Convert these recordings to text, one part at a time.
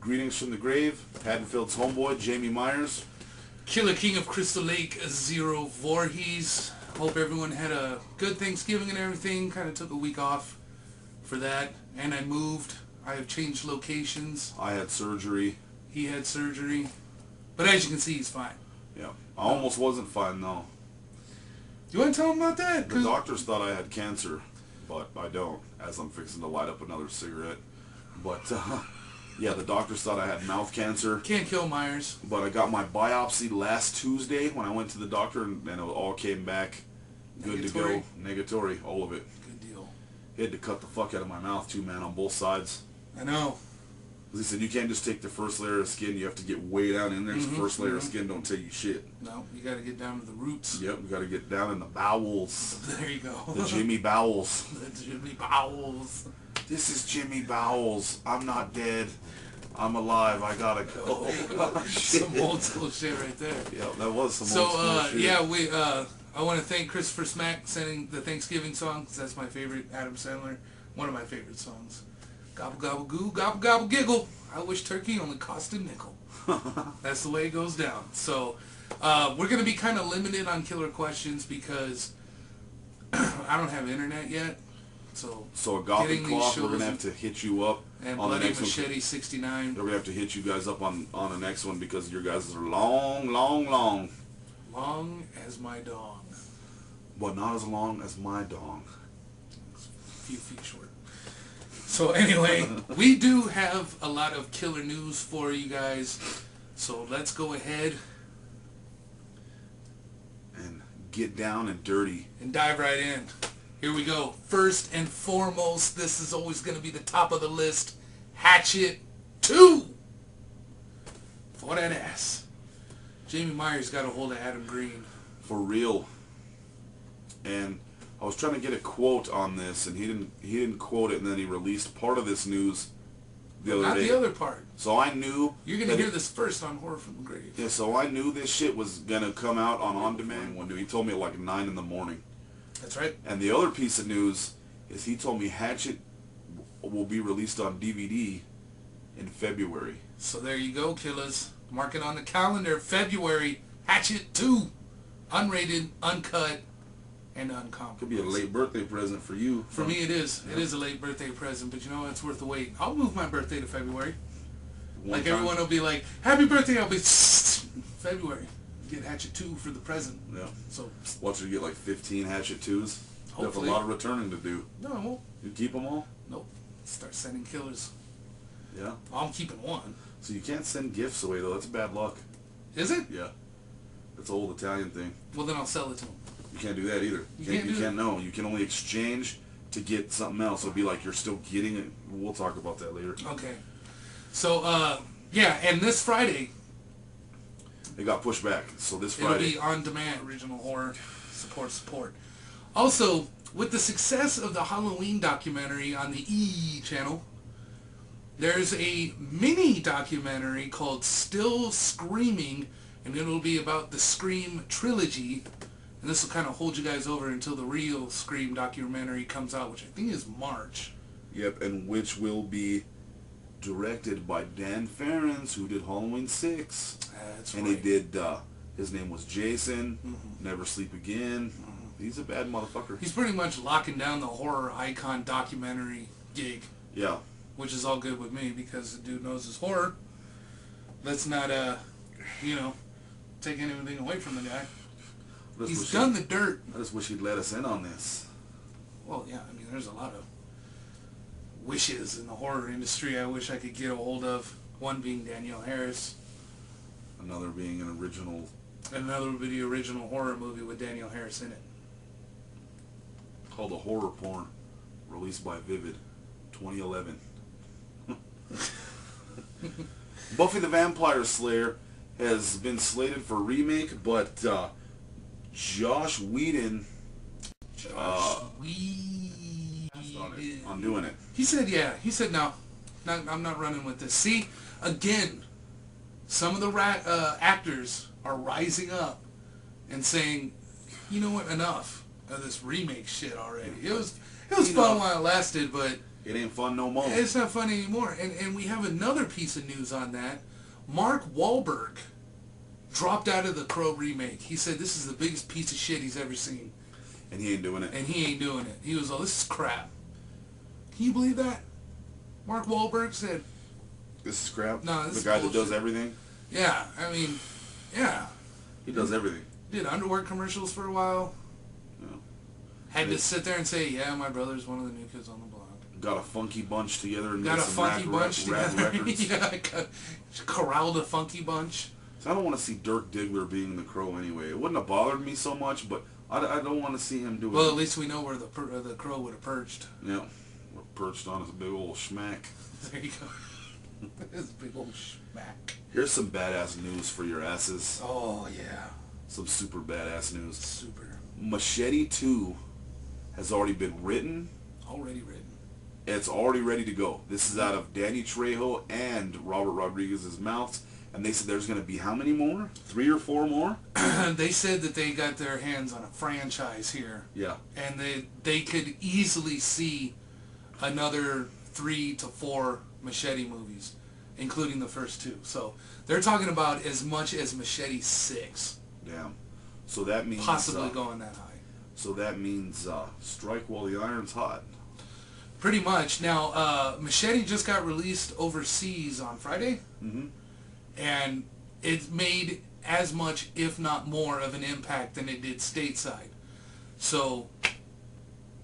Greetings from the grave. Haddonfield's homeboy, Jamie Myers. Killer King of Crystal Lake, Zero Voorhees. Hope everyone had a good Thanksgiving and everything. Kind of took a week off for that. And I moved. I have changed locations. I had surgery. He had surgery. But as you can see, he's fine. Yeah. I almost wasn't fine, though. You want to tell him about that? The doctors thought I had cancer, but I don't, as I'm fixing to light up another cigarette. But, yeah, the doctors thought I had mouth cancer. Can't kill Myers. But I got my biopsy last Tuesday when I went to the doctor, and it all came back good to go. Negatory, all of it. Good deal. He had to cut the fuck out of my mouth, too, man, on both sides. I know. He said, you can't just take the first layer of skin. You have to get way down in there. The first layer of skin don't tell you shit. No, you got to get down to the roots. Yep, you got to get down in the bowels. There you go. The Jimmy Bowels. The Jimmy Bowels. This is Jimmy Bowels. I'm not dead. I'm alive. I gotta go. Oh, shit. Some old school shit right there. Yeah, that was some old school shit. Yeah, I want to thank Christopher Smack sending the Thanksgiving song, because that's my favorite Adam Sandler. One of my favorite songs. Gobble, gobble, goo, gobble, gobble, giggle. I wish turkey only cost a nickel. That's the way it goes down. So, we're going to be kind of limited on killer questions because I don't have internet yet. So a Gothic Cloth, we're going to have to hit you up and on Bloody the next Machete one. 69. We're going to have to hit you guys up on the next one because your guys are long, long, long. Long as my dong. But not as long as my dong. It's a few feet short. So anyway, we do have a lot of killer news for you guys. So let's go ahead and get down and dirty. And dive right in. Here we go. First and foremost, this is always going to be the top of the list. Hatchet 2. For that ass. Jamie Myers got a hold of Adam Green. For real. And I was trying to get a quote on this, and he didn't quote it, and then he released part of this news the other day. Not the other part. So I knew... You're going to hear this first on Horror from the Grave. Yeah, so I knew this shit was going to come out on demand one day. He told me at like 9 in the morning. That's right. And the other piece of news is he told me Hatchet will be released on DVD in February. So there you go, killers. Mark it on the calendar. February. Hatchet 2. Unrated, uncut, and uncompromised. Could be a late birthday present for you. For me, it is. Yeah. It is a late birthday present, but you know, it's worth the wait. I'll move my birthday to February. Everyone will be like, happy birthday. I'll be February. Get Hatchet 2 for the present. Yeah. So watch you get like 15 Hatchet 2s. Hopefully. You have a lot of returning to do. No, I won't. You keep them all? Nope. Start sending killers. Yeah. I'm keeping one. So you can't send gifts away though. That's bad luck. Is it? Yeah. That's an old Italian thing. Well, then I'll sell it to them. You can't do that either. You can't know. You can only exchange to get something else. It'll be like you're still getting it. We'll talk about that later. Okay. So, yeah, and this Friday... It got pushed back, so this Friday... It'll be on demand, original horror, support. Also, with the success of the Halloween documentary on the E! channel, there's a mini documentary called Still Screaming, and it'll be about the Scream trilogy, and this will kind of hold you guys over until the real Scream documentary comes out, which I think is March. Yep, and which will be directed by Dan Ferens, who did Halloween 6. That's and right. he did, his name was Jason, Never Sleep Again. He's a bad motherfucker. He's pretty much locking down the horror icon documentary gig. Yeah. Which is all good with me because the dude knows his horror. Let's not, take anything away from the guy. He's done the dirt. I just wish he'd let us in on this. Well, yeah, I mean, there's a lot of wishes in the horror industry I wish I could get a hold of. One being Danielle Harris. Another being an original... Another would be the original horror movie with Danielle Harris in it. Called A Horror Porn. Released by Vivid. 2011. Buffy the Vampire Slayer has been slated for remake, but Josh Whedon... on doing it. He said, yeah. He said, no. I'm not running with this. See, again, some of the actors are rising up and saying, you know what, enough of this remake shit already. It was fun while it lasted, but It ain't fun no more. It's not fun anymore. And we have another piece of news on that. Mark Wahlberg dropped out of the Crow remake. He said this is the biggest piece of shit he's ever seen. And he ain't doing it. And he ain't doing it. He was like, this is crap. Can you believe that? Mark Wahlberg said... This is crap? No, this the is guy bullshit. that does everything? Yeah, I mean, yeah. He does everything. Did underwear commercials for a while. Yeah. Had to sit there and say, yeah, my brother's one of the new kids on the block. Got a funky bunch together and Got made a some funky bunch rap together. records. Yeah, corralled a funky bunch. So I don't want to see Dirk Diggler being the Crow anyway. It wouldn't have bothered me so much, but I don't want to see him do it. Well, at least we know where the Crow would have perched. Yeah. We're perched on his big old schmack. There you go. His big old schmack. Here's some badass news for your asses. Oh, yeah. Some super badass news. Super. Machete 2 has already been written. Already written. It's already ready to go. This is out of Danny Trejo and Robert Rodriguez's mouths. And they said there's going to be how many more? 3 or 4 more? They said that they got their hands on a franchise here. Yeah. And they could easily see another 3 to 4 Machete movies, including the first 2. So they're talking about as much as Machete 6. Damn. So that means... Possibly going that high. So that means strike while the iron's hot. Pretty much. Now, Machete just got released overseas on Friday. Mm-hmm. And it made as much, if not more, of an impact than it did stateside. So,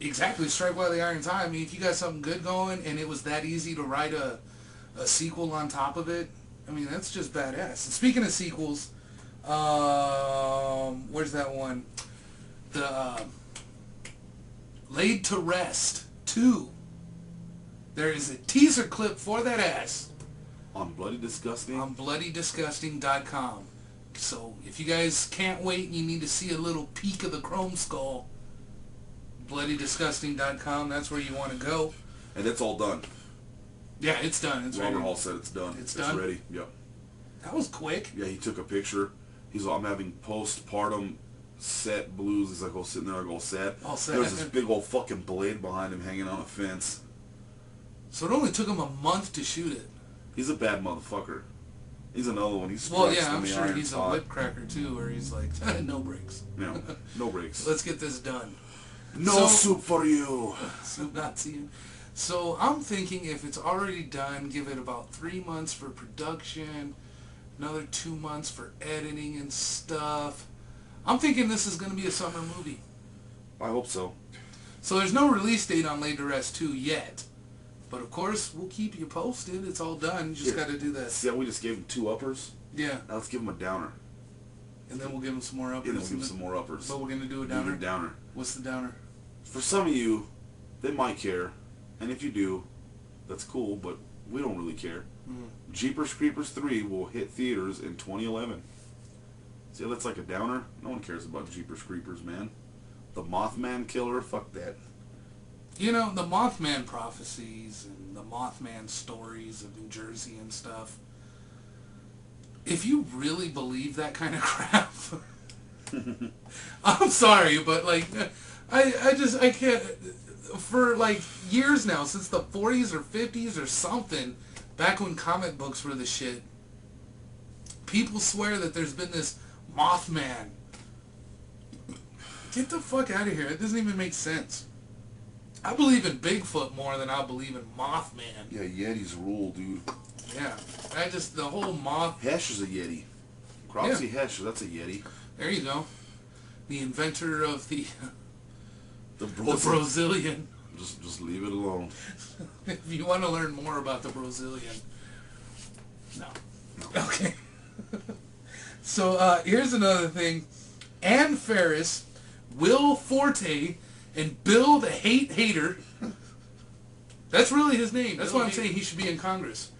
exactly, strike while the iron's hot. I mean, if you got something good going and it was that easy to write a sequel on top of it, I mean, that's just badass. And speaking of sequels, where's that one? The Laid to Rest 2. There is a teaser clip for that ass. On Bloody Disgusting? On bloodydisgusting.com. So if you guys can't wait and you need to see a little peek of the Chrome Skull, bloodydisgusting.com, that's where you want to go. And it's all done. Yeah, it's done. It's Robert ready. Hall said it's done. It's done? Ready. Yep. That was quick. Yeah, he took a picture. He's like, I'm having postpartum set blues. He's like, oh, sitting there, I go, sad. All set. There's this big old fucking blade behind him hanging on a fence. So it only took him a month to shoot it. He's a bad motherfucker. He's another one. He's Well, yeah, I'm sure he's a whip cracker too, where he's like, no breaks. No, no breaks. Let's get this done. No soup for you. Soup Nazi. So I'm thinking if it's already done, give it about 3 months for production, another 2 months for editing and stuff. I'm thinking this is going to be a summer movie. I hope so. So there's no release date on Laid to Rest 2 yet. But of course, we'll keep you posted. It's all done. You just got to do this. See how we just gave him 2 uppers? Yeah. Now let's give him a downer. And then we'll give him some more uppers. Yeah, then we'll give him some more uppers. But we're going to do a downer? Do a downer. What's the downer? For some of you, they might care. And if you do, that's cool, but we don't really care. Jeepers Creepers 3 will hit theaters in 2011. See how that's like a downer? No one cares about Jeepers Creepers, man. The Mothman Killer? Fuck that. You know, the Mothman prophecies and the Mothman stories of New Jersey and stuff, if you really believe that kind of crap, I'm sorry, but like, I can't, for like years now, since the 40s or 50s or something, back when comic books were the shit, people swear that there's been this Mothman. Get the fuck out of here. It doesn't even make sense. I believe in Bigfoot more than I believe in Mothman. Yeah, Yetis rule, dude. Yeah. The whole moth... Hesh is a Yeti. Cropsy Hesh, that's a Yeti. There you go. The inventor of the Brazilian. Brazilian. Just leave it alone. If you want to learn more about the Brazilian. No. Okay. So, here's another thing. Ann Faris, Will Forte, and Bill the Hate Hater. That's really his name. That's why I'm saying he should be in Congress.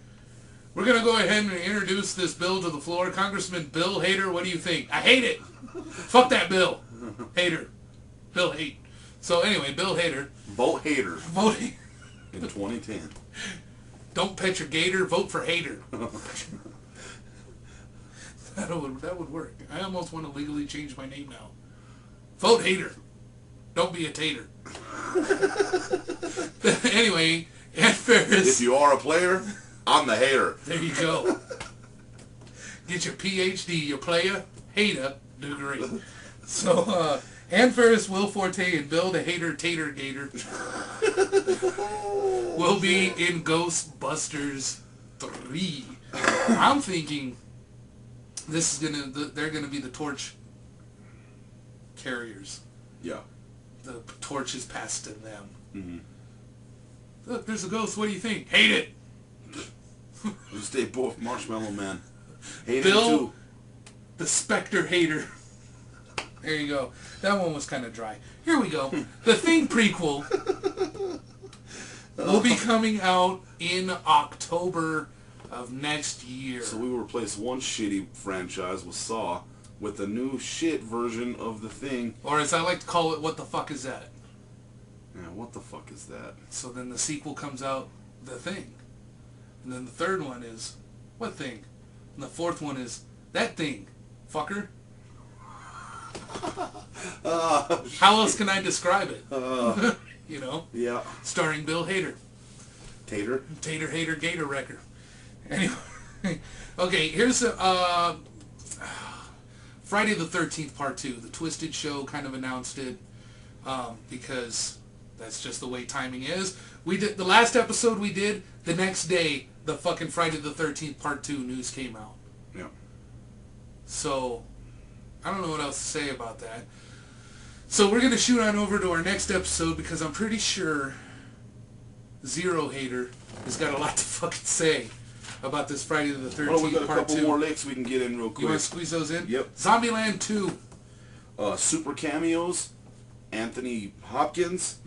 We're going to go ahead and introduce this bill to the floor. Congressman Bill Hader, what do you think? I hate it. Fuck that bill. Hader. Bill Hate. So anyway, Bill Hader. Vote Hader. Vote in 2010. Don't pet your gator, vote for Hader. That would work. I almost want to legally change my name now. Vote Hader. Don't be a tater. Anyway, And Ferris. If you are a player, I'm the hater. There you go. Get your PhD, your player hater degree. So, Ann Ferris, Will Forte, and Bill the Hater Tater Gator will be in Ghostbusters 3. I'm thinking they're gonna be the torch carriers. Yeah. The torch is passed to them. Mm-hmm. Look, there's a ghost. What do you think? Hate it. You stay both Marshmallow Man. Hate Bill, him too. the Spectre Hater. There you go. That one was kind of dry. Here we go. The Thing prequel will be coming out in October of next year. So we will replace one shitty franchise with Saw with a new shit version of The Thing. Or as I like to call it, what the fuck is that? Yeah, what the fuck is that? So then the sequel comes out, The Thing. And then the third one is, what thing? And the fourth one is, that thing, fucker. How else can I describe it? You know? Yeah. Starring Bill Hader. Tater? Tater Hater Gator Wrecker. Anyway. Okay, here's Friday the 13th Part 2. The Twisted Show kind of announced it because that's just the way timing is. We did the last episode we did, the next day, the fucking Friday the 13th Part 2 news came out. Yeah. So, I don't know what else to say about that. So we're going to shoot on over to our next episode because I'm pretty sure Zero Hater has got a lot to fucking say about this Friday the 13th Well, we got a Part couple 2. more licks we can get in real quick. You want to squeeze those in? Yep. Zombieland 2. Super cameos, Anthony Hopkins,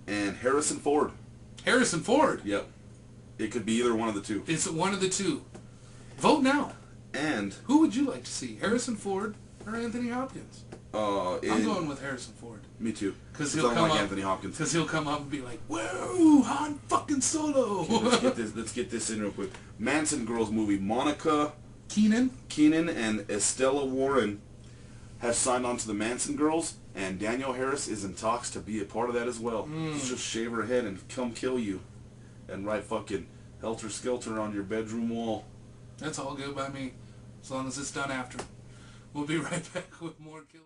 and Harrison Ford. Harrison Ford. Yep. It could be either one of the two. It's one of the two. Vote now. And Who would you like to see? Harrison Ford or Anthony Hopkins? I'm going with Harrison Ford. Me too. Because I he'll don't come like up. Anthony Hopkins. Because he'll come up and be like, "Whoa, Han fucking Solo." Let's get this in real quick. Manson Girls movie. Monica Keenan. and Estella Warren have signed on to the Manson Girls, and Danielle Harris is in talks to be a part of that as well. Just shave her head and come kill you, and write fucking Helter Skelter on your bedroom wall. That's all good by me, as long as it's done after. We'll be right back with more Kill.